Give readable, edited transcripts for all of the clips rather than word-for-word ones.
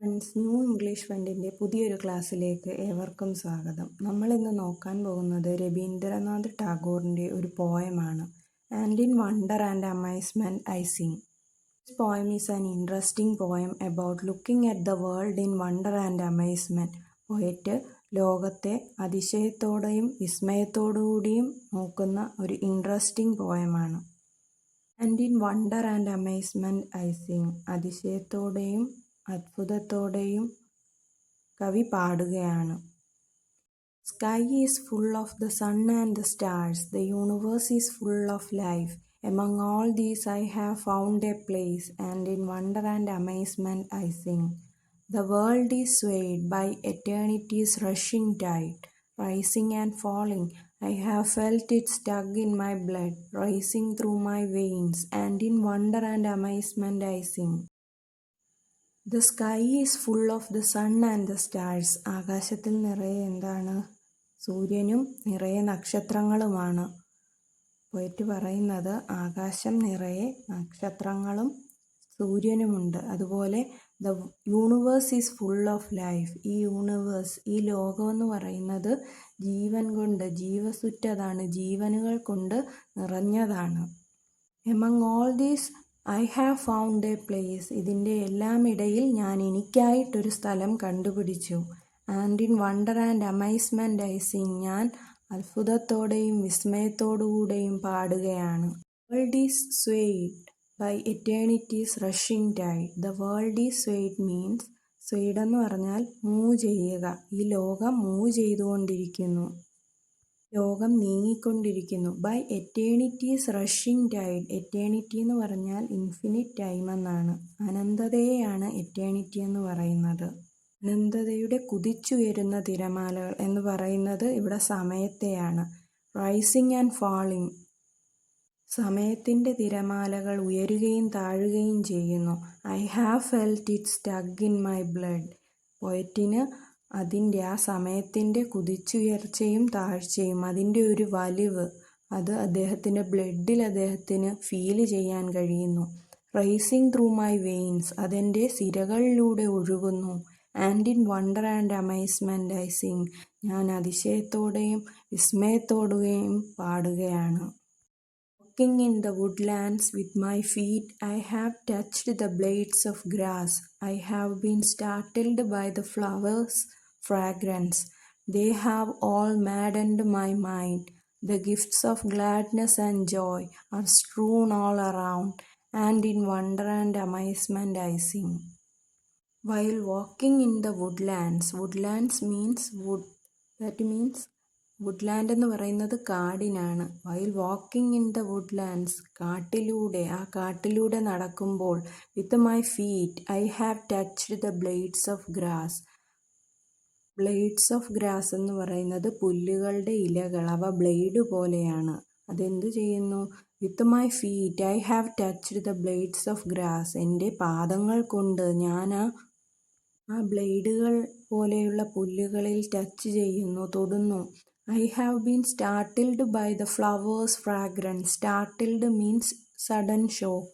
Friends, new English ഫ്രണ്ടിൻ്റെ പുതിയൊരു ക്ലാസ്സിലേക്ക് ഏവർക്കും സ്വാഗതം. നമ്മളിന്ന് നോക്കാൻ പോകുന്നത് രവീന്ദ്രനാഥ് ടാഗോറിൻ്റെ ഒരു പോയമാണ്. And in wonder and amazement I sing. This poem is an interesting poem about looking at the world in wonder and amazement. Poet ലോകത്തെ അതിശയത്തോടെയും വിസ്മയത്തോടുകൂടിയും നോക്കുന്ന ഒരു ഇൻട്രസ്റ്റിംഗ് പോയമാണ്. And in wonder and amazement I sing. അതിശയത്തോടെയും അത്ഭുതത്തോടെയും കവി പാടുകയാണ്. Sky is full of the sun and the stars. The universe is full of life. Among all these I have found a place, and in wonder and amazement I sing. The world is swayed by eternity's rushing tide, rising and falling. I have felt it stuck in my blood, racing through my veins, and in wonder and amazement I sing. The sky is full of the sun and the stars. ആകാശത്തിൽ നിറയെ എന്താണ്? സൂര്യനും നിറയെ നക്ഷത്രങ്ങളുമാണ്. പോയിട്ട് പറയുന്നത് ആകാശം നിറയെ നക്ഷത്രങ്ങളും സൂര്യനുമുണ്ട്. അതുപോലെ the universe is full of life. ഈ യൂണിവേഴ്സ്, ഈ ലോകമെന്ന് പറയുന്നത് ജീവൻ കൊണ്ട് ജീവസുറ്റതാണ്, ജീവനുകൾ കൊണ്ട് നിറഞ്ഞതാണ്. Among all these I have found a place. ഇതിൻ്റെ എല്ലാം ഇടയിൽ ഞാൻ എനിക്കായിട്ടൊരു സ്ഥലം കണ്ടുപിടിച്ചു. And in wonder and amazement I sing. ഞാൻ അത്ഭുതത്തോടെയും വിസ്മയത്തോടുകൂടെയും പാടുകയാണ്. World is swayed by eternity's rushing tide. The world is swayed means, swayed എന്ന് പറഞ്ഞാൽ മൂവ് ചെയ്യുക. ഈ ലോകം മൂവ് ചെയ്തുകൊണ്ടിരിക്കുന്നു, ലോകം നീങ്ങിക്കൊണ്ടിരിക്കുന്നു. By eternity's rushing tide. Eternity എന്ന് പറഞ്ഞാൽ ഇൻഫിനിറ്റ് ടൈം എന്നാണ്. അനന്തതയെയാണ് എറ്റേണിറ്റി എന്ന് പറയുന്നത്. അനന്തതയുടെ കുതിച്ചുയരുന്ന തിരമാലകൾ എന്ന് പറയുന്നത് ഇവിടെ സമയത്തെയാണ്. Rising and falling. സമയത്തിൻ്റെ തിരമാലകൾ ഉയരുകയും താഴുകയും ചെയ്യുന്നു. I have felt it stuck in my blood. പോയറ്റിന് അതിൻ്റെ ആ സമയത്തിൻ്റെ കുതിച്ചുയർച്ചയും താഴ്ചയും, അതിൻ്റെ ഒരു വലിവ്, അത് അദ്ദേഹത്തിൻ്റെ ബ്ലഡിൽ അദ്ദേഹത്തിന് ഫീൽ ചെയ്യാൻ കഴിയുന്നു. Racing through my veins. അതെൻ്റെ സിരകളിലൂടെ ഒഴുകുന്നു. And in wonder and amazement I sing. ഞാൻ അതിശയത്തോടെയും വിസ്മയത്തോടെയും പാടുകയാണ്. Walking in the woodlands with my feet, I have touched the blades of grass. I have been startled by the flowers' fragrance. They have all maddened my mind. The gifts of gladness and joy are strewn all around, and in wonder and amazement I sing. While walking in the woodlands, woodlands means wood. That means woodland എന്ന് പറയുന്നത് കാടിനാണ്. While walking in the woodlands, കാട്ടിലൂടെ, ആ കാട്ടിലൂടെ നടക്കുമ്പോൾ, with my feet I have touched the blades of grass. Blades of grass എന്ന് പറയുന്നത് പുല്ലുകളുടെ ഇലകൾ, അവ ബ്ലേഡ് പോലെയാണ്. അതെന്ത് ചെയ്യുന്നു? With my feet I have touched the blades of grass. എൻ്റെ പാദങ്ങൾ കൊണ്ട് ഞാൻ ആ ബ്ലേഡുകൾ പോലെയുള്ള പുല്ലുകളിൽ ടച്ച് ചെയ്യുന്നു, തൊടുന്നു. I have been startled by the flowers' fragrance. Startled means sudden shock.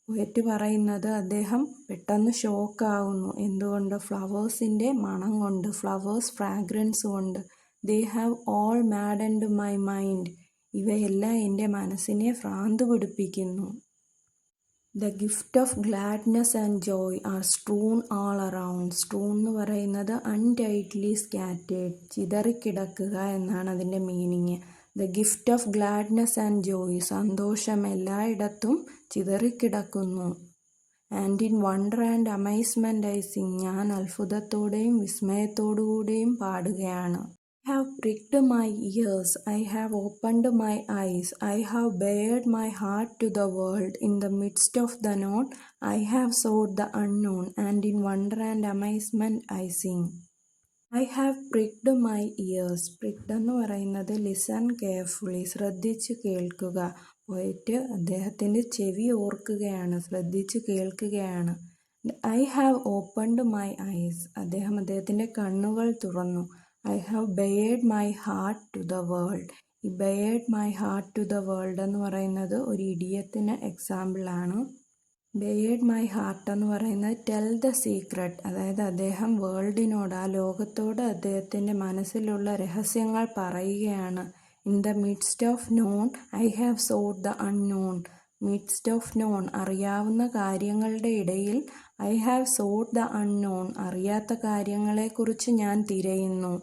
Poet പറയുന്നത് അദ്ദേഹം പെട്ടെന്ന് ഷോക്കാവുന്നു. എന്തുകൊണ്ട്? ഫ്ലവേഴ്സിൻ്റെ മണം കൊണ്ട്, ഫ്ലവേഴ്സ് ഫ്രാഗ്രൻസ് കൊണ്ട്. They have all maddened my mind. ഇവയെല്ലാം എൻ്റെ മനസ്സിനെ ഭ്രാന്ത് പിടിപ്പിക്കുന്നു. The gift of gladness and joy are strewn all around. Strewn എന്ന് പറയുന്നത് untidily scattered, ചിതറിക്കിടക്കുക എന്നാണ് അതിൻ്റെ meaning. The gift of gladness and joy, സന്തോഷം എല്ലായിടത്തും ചിതറിക്കിടക്കുന്നു. And in wonder and amazement I sing. ഞാൻ അത്ഭുതത്തോടെയും വിസ്മയത്തോടുകൂടെയും പാടുകയാണ്. I have pricked my ears, I have opened my eyes, I have bared my heart to the world. In the midst of the known, I have sought the unknown, and in wonder and amazement I sing. I have pricked my ears. Pricked എന്ന് പറയുന്നത് listen carefully, ശ്രദ്ധിച്ച് കേൾക്കുക. പോയിട്ട് അദ്ദേഹത്തിൻ്റെ ചെവി ഓർക്കുകയാണ്, ശ്രദ്ധിച്ച് കേൾക്കുകയാണ്. I have opened my eyes. അദ്ദേഹത്തിൻ്റെ കണ്ണുകൾ തുറന്നു. I have bared my heart to the world. ഈ bared my heart to the world എന്ന് പറയുന്നത് ഒരു ഇഡിയത്തിന് എക്സാമ്പിളാണ്. ബെയേർഡ് മൈ ഹാർട്ട് എന്ന് പറയുന്നത് ടെൽ ദ സീക്രട്ട്, അതായത് അദ്ദേഹം വേൾഡിനോട്, ആ ലോകത്തോട് അദ്ദേഹത്തിൻ്റെ മനസ്സിലുള്ള രഹസ്യങ്ങൾ പറയുകയാണ്. In the midst of known I have sought the unknown. Midst of known, അറിയാവുന്ന കാര്യങ്ങളുടെ ഇടയിൽ, I have sought the unknown, അറിയാത്ത കാര്യങ്ങളെക്കുറിച്ച് ഞാൻ തിരയുന്നു.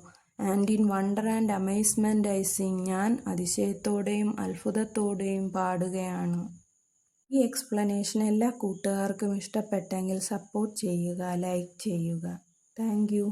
And in wonder and amazement I sing, ഞാൻ അതിശയത്തോടെയും അത്ഭുതത്തോടെയും പാടുകയാണ്. ഈ എക്സ്പ്ലനേഷൻ എല്ലാ കൂട്ടുകാർക്കും ഇഷ്ടപ്പെട്ടെങ്കിൽ സപ്പോർട്ട് ചെയ്യുക, ലൈക്ക് ചെയ്യുക. Thank you.